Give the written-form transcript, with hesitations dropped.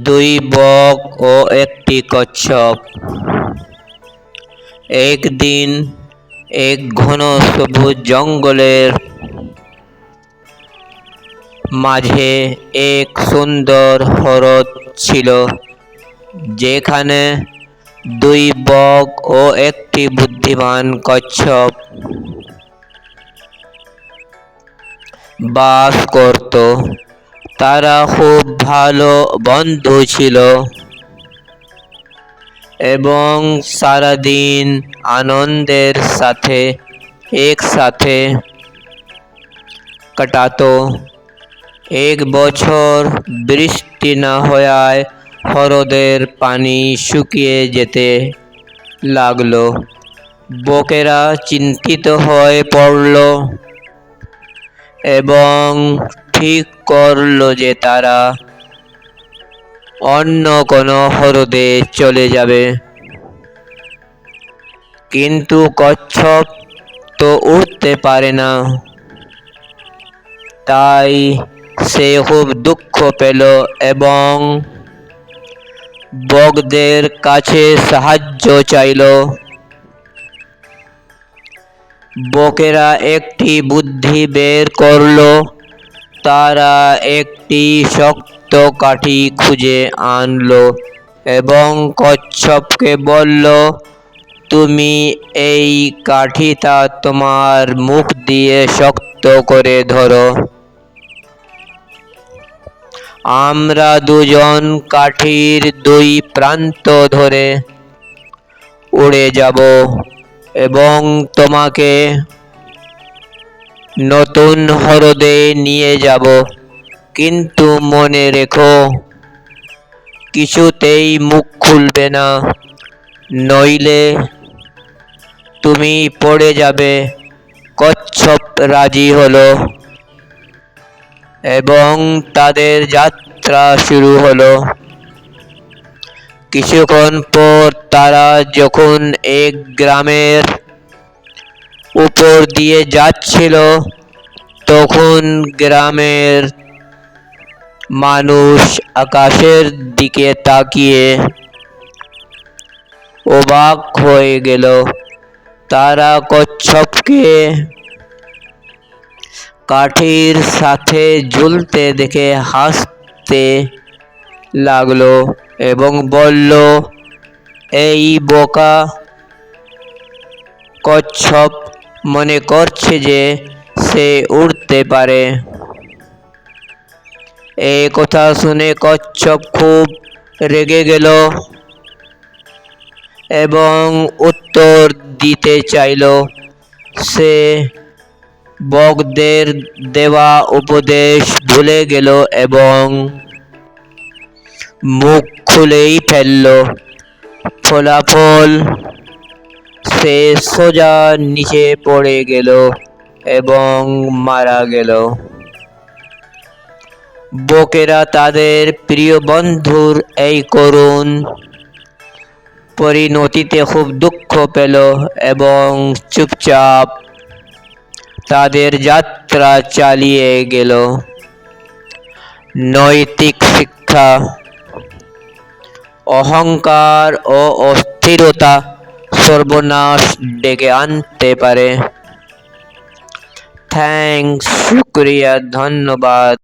দুই বক ও একটি কচ্ছপ। একদিন এক ঘন সবুজ জঙ্গলের মাঝে এক সুন্দর হ্রদ ছিল, যেখানে দুই বক ও একটি বুদ্ধিমান কচ্ছপ বাস করত। তারা খুব ভালো বন্ধু ছিল এবং সারাদিন আনন্দের সাথে একসাথে কাটাতো। এক বছর বৃষ্টি না হওয়ায় হ্রদের পানি শুকিয়ে যেতে লাগলো। বকেরা চিন্তিত হয়ে পড়ল এবং ঠিক করলো যে তারা অন্য কোনো হ্রদে চলে যাবে। কিন্তু কচ্ছপ তো উঠতে পারে না, তাই সে খুব দুঃখ পেল এবং বকদের কাছে সাহায্য চাইল। বকেরা একটি বুদ্ধি বের করলো। তারা একটি শক্ত কাঠি খুঁজে আনলো এবং কচ্ছপকে বলল, তুমি এই কাঠিটা তোমার মুখ দিয়ে শক্ত করে ধরো। আমরা দুজন কাঠির দুই প্রান্ত ধরে উড়ে যাব এবং তোমাকে নতুন হ্রদে নিয়ে যাব। কিন্তু মনে রেখো, কিছুতেই মুখ খুলবে না, নইলে তুমি পড়ে যাবে। কচ্ছপ রাজি হলো এবং তাদের যাত্রা শুরু হলো। কিছুক্ষণ পর তারা যখন এক গ্রামের উপর দিয়ে যাচ্ছিল, তখন গ্রামের মানুষ আকাশের দিকে তাকিয়ে অবাক হয়ে গেল। তারা কচ্ছপকে কাঠির সাথে ঝুলতে দেখে হাসতে লাগলো এবং বলল, এই বোকা কচ্ছপ মনে করছে যে সে উড়তে পারে। এই কথা শুনে কচ্ছপ খুব রেগে গেল এবং উত্তর দিতে চাইল। সে বকদের দেওয়া উপদেশ ভুলে গেল এবং মুখ খুলেই ফেলল। ফলাফল, সে সোজা নিচে পড়ে গেল এবং মারা গেল। বকেরা তাদের প্রিয় বন্ধুর এই করুণ পরিণতিতে খুব দুঃখ পেল এবং চুপচাপ তাদের যাত্রা চালিয়ে গেল। নৈতিক শিক্ষা: অহংকার ও অস্থিরতা সর্বনাশ ডেকে আনতে পারে। থ্যাঙ্কস, শুক্রিয়া, ধন্যবাদ।